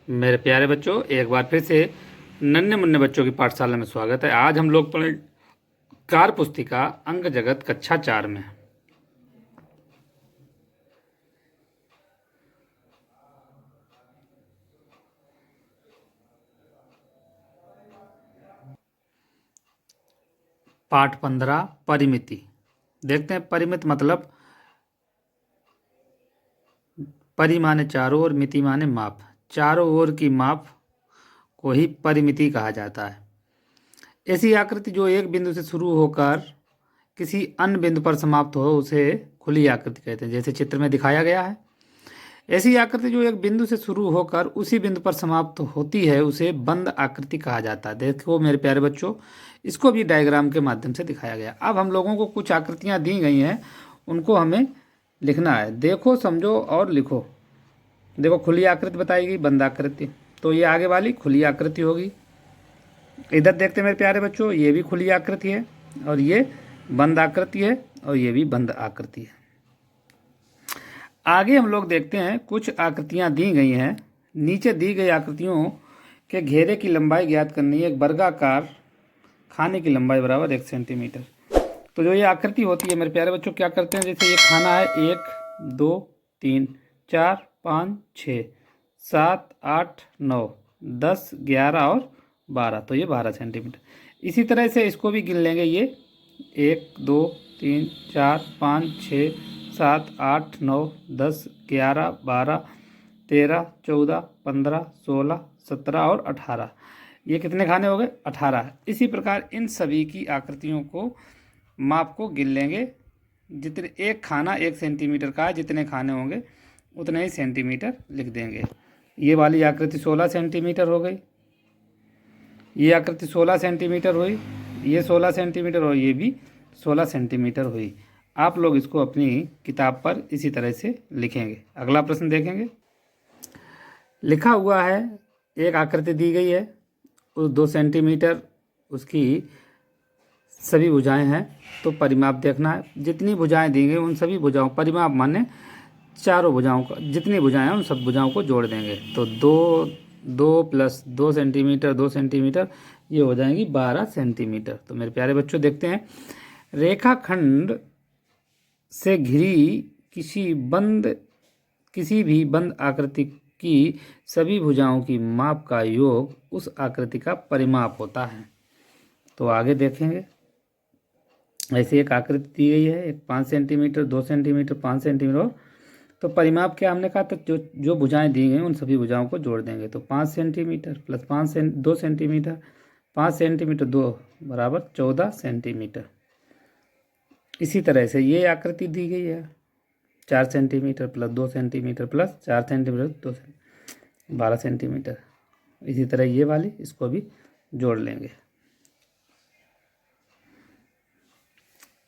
मेरे प्यारे बच्चों, एक बार फिर से नन्हे मुन्ने बच्चों की पाठशाला में स्वागत है। आज हम लोग पढ़े कार्य पुस्तिका अंक जगत कक्षा 4 में। पाठ 15 परिमिति। देखते हैं परिमित मतलब परि माने चारों ओर, मिति माने माप। चारों ओर की माप को ही परिमिति कहा जाता है। ऐसी आकृति जो एक बिंदु से शुरू होकर किसी अन्य बिंदु पर समाप्त हो उसे खुली आकृति कहते हैं, जैसे चित्र में दिखाया गया है। ऐसी आकृति जो एक बिंदु से शुरू होकर उसी बिंदु पर समाप्त होती है उसे बंद आकृति कहा जाता है। देखो मेरे प्यारे बच्चों, इसको भी डायग्राम के माध्यम से दिखाया गया। अब हम लोगों को कुछ आकृतियां दी गई हैं, उनको हमें लिखना है। देखो, समझो और लिखो। देखो, खुली आकृति बताई गई, बंद आकृति। तो ये आगे वाली खुली आकृति होगी। इधर देखते मेरे प्यारे बच्चों, ये भी खुली आकृति है और ये बंद आकृति है और ये भी बंद आकृति है। आगे हम लोग देखते हैं कुछ आकृतियां दी गई हैं। नीचे दी गई आकृतियों के घेरे की लंबाई ज्ञात करनी है। एक वर्गाकार खाने की लंबाई बराबर 1 सेंटीमीटर। तो जो ये आकृति होती है मेरे प्यारे बच्चों, क्या करते हैं, जैसे ये खाना है 1 2 3 4 5 6 7 8 9 10 11 और 12, तो ये 12 सेंटीमीटर। इसी तरह से इसको भी गिन लेंगे। ये 1 2 3 4 5 6 7 8 9 10 11 12 13 14 15 16 17 और 18। ये कितने खाने हो गए? 18। इसी प्रकार इन सभी की आकृतियों को माप को गिन लेंगे। जितने एक खाना 1 सेंटीमीटर का है, जितने खाने होंगे उतने ही सेंटीमीटर लिख देंगे। ये वाली आकृति 16 सेंटीमीटर हो गई, ये आकृति 16 सेंटीमीटर हुई, ये 16 सेंटीमीटर और ये भी 16 सेंटीमीटर हुई। आप लोग इसको अपनी किताब पर इसी तरह से लिखेंगे। अगला प्रश्न देखेंगे। लिखा हुआ है एक आकृति दी गई है, उस 2 सेंटीमीटर उसकी सभी भुजाएं हैं, तो परिमाप देखना है। जितनी भुजाएं दी गई उन सभी भुजाओं, परिमाप माने चारों भुजाओं का, जितनी भुजाएं हैं उन सब भुजाओं को जोड़ देंगे। तो 2 प्लस 2 सेंटीमीटर 2 सेंटीमीटर, ये हो जाएंगी 12 सेंटीमीटर। तो मेरे प्यारे बच्चों देखते हैं, रेखाखंड से घिरी किसी भी बंद आकृति की सभी भुजाओं की माप का योग उस आकृति का परिमाप होता है। तो आगे देखेंगे। ऐसे एक आकृति दी गई है, एक 5 सेंटीमीटर 2 सेंटीमीटर 5 सेंटीमीटर। तो परिमाप क्या हमने कहा था, जो भुजाएं दी गई उन सभी भुजाओं को जोड़ देंगे। तो 5 सेंटीमीटर प्लस 2 सेंटीमीटर, 5 सेंटीमीटर 2 बराबर 14 सेंटीमीटर। इसी तरह से ये आकृति दी गई है, 4 centimetre plus 2 centimetre plus 4 centimetre 2 12 centimetre. इसी तरह ये वाली, इसको भी जोड़ लेंगे।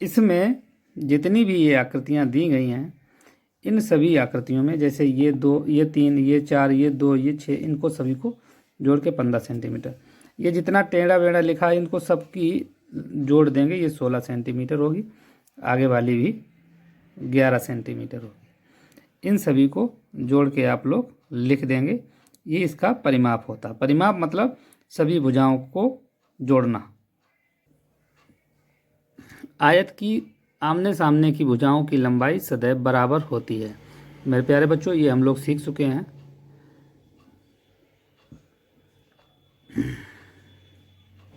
इसमें जितनी भी ये आकृतियां दी गई हैं, इन सभी आकृतियों में, जैसे ये 2 ये 3 ये 4 ये 2 ये 6, इनको सभी को जोड़ के 15 सेंटीमीटर। ये जितना टेढ़ा बेढ़ा लिखा है इनको सबकी जोड़ देंगे, ये 16 सेंटीमीटर होगी। आगे वाली भी 11 सेंटीमीटर होगी। इन सभी को जोड़ के आप लोग लिख देंगे। ये इसका परिमाप होता है। परिमाप मतलब सभी भुजाओं को जोड़ना। आयत की आमने सामने की भुजाओं की लंबाई सदैव बराबर होती है। मेरे प्यारे बच्चों, ये हम लोग सीख चुके हैं।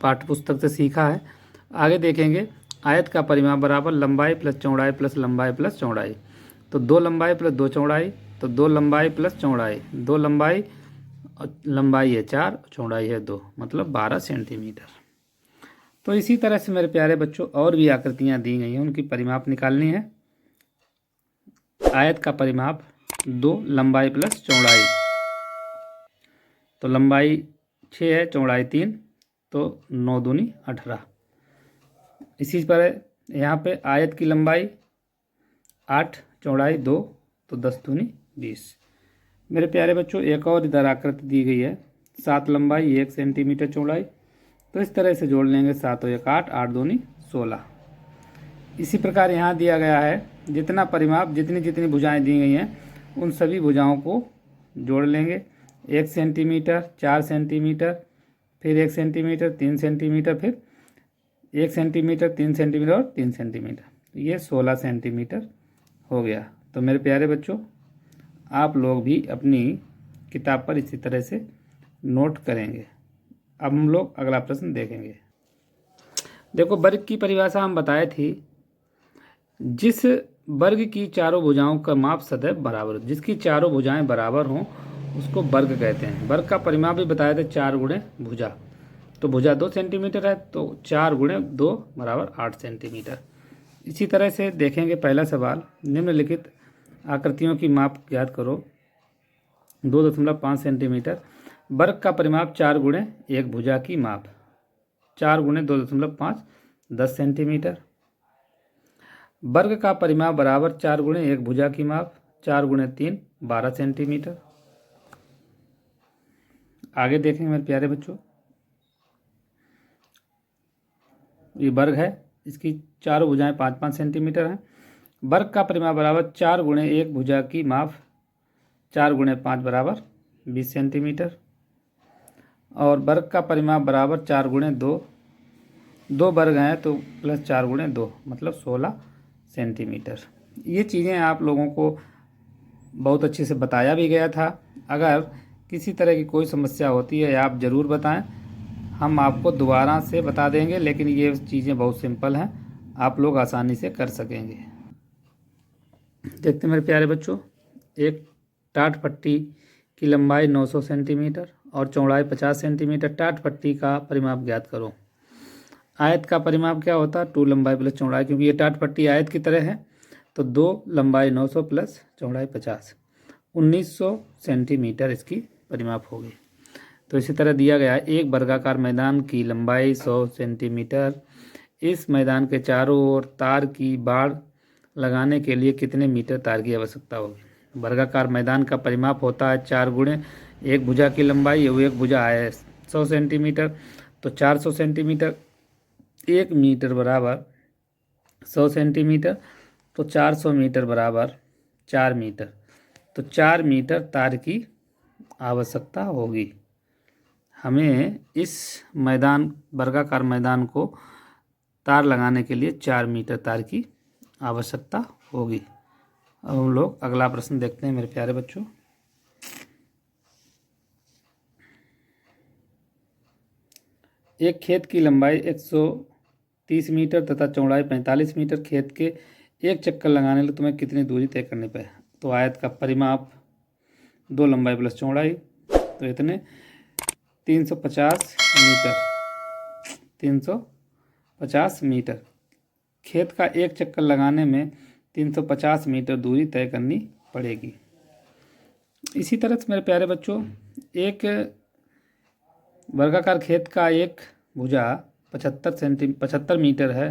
पाठ्य पुस्तक से सीखा है। आगे देखेंगे। आयत का परिमाप बराबर लंबाई प्लस चौड़ाई प्लस लंबाई प्लस चौड़ाई। तो 2 लंबाई प्लस 2 चौड़ाई, तो 2 लंबाई प्लस चौड़ाई, 2 लंबाई है 4, चौड़ाई है 2, मतलब 12 सेंटीमीटर। तो इसी तरह से मेरे प्यारे बच्चों और भी आकृतियां दी गई हैं, उनकी परिमाप निकालनी है। आयत का परिमाप 2 लंबाई प्लस चौड़ाई, तो लंबाई 6 है, चौड़ाई 3, तो 9 दूनी 18। इसी पर यहाँ पे आयत की लंबाई 8, चौड़ाई 2, तो 10 दूनी 20। मेरे प्यारे बच्चों एक और इधर आकृति दी गई है, 7 लंबाई 1 सेंटीमीटर चौड़ाई। तो इस तरह से जोड़ लेंगे, 7 और 1 8, 8 दूनी 16। इसी प्रकार यहाँ दिया गया है, जितना परिमाप जितनी जितनी भुजाएं दी गई हैं उन सभी भुजाओं को जोड़ लेंगे 1 सेंटीमीटर, 4 सेंटीमीटर, फिर 1 सेंटीमीटर, 3 सेंटीमीटर, फिर 1 सेंटीमीटर, 3 सेंटीमीटर और 3 सेंटीमीटर। ये 16 सेंटीमीटर हो गया। तो मेरे प्यारे बच्चों, आप लोग भी अपनी किताब पर इसी तरह से नोट करेंगे। अब हम लोग अगला प्रश्न देखेंगे। देखो, वर्ग की परिभाषा हम बताए थी, जिस वर्ग की चारों भुजाओं का माप सदैव बराबर हो, जिसकी चारों भुजाएं बराबर हों उसको वर्ग कहते हैं। वर्ग का परिमाप भी बताए थे 4 गुणे भुजा। तो भुजा 2 सेंटीमीटर है, तो 4 गुणे 2 बराबर 8 सेंटीमीटर। इसी तरह से देखेंगे पहला सवाल, निम्नलिखित आकृतियों की माप ज्ञात करो। 2.5 सेंटीमीटर। वर्ग का परिमाप 4 गुणे 1 भुजा की माप, 4 गुणे 2.5 10 सेंटीमीटर। वर्ग का परिमाप बराबर 4 गुणे 1 भुजा की माप, 4 गुणे 3 12 सेंटीमीटर। आगे देखेंगे मेरे प्यारे बच्चों, ये वर्ग है, इसकी चारों भुजाएं 5-5 सेंटीमीटर हैं। वर्ग का परिमाप बराबर 4 गुणे 1 भुजा की माप, 4 गुणे 5 बराबर 20 सेंटीमीटर। और वर्ग का परिमाप बराबर 4 गुणे 2, 2 वर्ग हैं तो प्लस 4 गुणे 2 मतलब 16 सेंटीमीटर। ये चीज़ें आप लोगों को बहुत अच्छे से बताया भी गया था। अगर किसी तरह की कोई समस्या होती है आप ज़रूर बताएं, हम आपको दोबारा से बता देंगे, लेकिन ये चीज़ें बहुत सिंपल हैं, आप लोग आसानी से कर सकेंगे। देखते हैं मेरे प्यारे बच्चों, एक टाट पट्टी की लंबाई 900 सेंटीमीटर और चौड़ाई 50 सेंटीमीटर। टाट पट्टी का परिमाप ज्ञात करो। आयत का परिमाप क्या होता है? 2 लंबाई प्लस चौड़ाई, क्योंकि ये टाट पट्टी आयत की तरह है, तो 2 लंबाई 900 प्लस चौड़ाई 50, 1900 सेंटीमीटर इसकी परिमाप होगी। तो इसी तरह दिया गया है, एक वर्गाकार मैदान की लंबाई 100 सेंटीमीटर। इस मैदान के चारों ओर तार की बाड़ लगाने के लिए कितने मीटर तार की आवश्यकता होगी? वर्गाकार मैदान का परिमाप होता है 4 गुणे 1 भुजा की लंबाई, वो 1 भुजा है 100 सेंटीमीटर, तो 400 सेंटीमीटर। 1 मीटर बराबर 100 सेंटीमीटर, तो 400 मीटर बराबर 4 मीटर, तो 4 मीटर तार की आवश्यकता होगी। हमें इस मैदान, वर्गाकार मैदान को तार लगाने के लिए 4 मीटर तार की आवश्यकता होगी। अब हम लोग अगला प्रश्न देखते हैं मेरे प्यारे बच्चों। एक खेत की लंबाई 130 मीटर तथा चौड़ाई 45 मीटर। खेत के एक चक्कर लगाने के लिए तुम्हें कितनी दूरी तय करनी पड़े? तो आयत का परिमाप 2 लंबाई प्लस चौड़ाई, तो इतने 350 मीटर, 350 मीटर। खेत का एक चक्कर लगाने में 350 मीटर दूरी तय करनी पड़ेगी। इसी तरह से मेरे प्यारे बच्चों, एक वर्गाकार खेत का एक भुजा 75 मीटर है,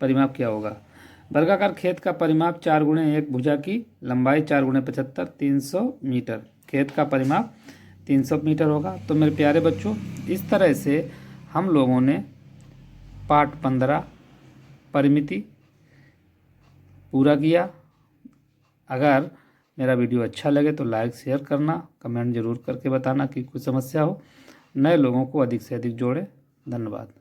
परिमाप क्या होगा? वर्गाकार खेत का परिमाप 4 गुणे 1 भुजा की लंबाई, 4 गुणे 75 300 मीटर। खेत का परिमाप 300 मीटर होगा। तो मेरे प्यारे बच्चों, इस तरह से हम लोगों ने पाठ 15 परिमिति पूरा किया। अगर मेरा वीडियो अच्छा लगे तो लाइक शेयर करना, कमेंट जरूर करके बताना कि कोई समस्या हो। नए लोगों को अधिक से अधिक जोड़ें। धन्यवाद।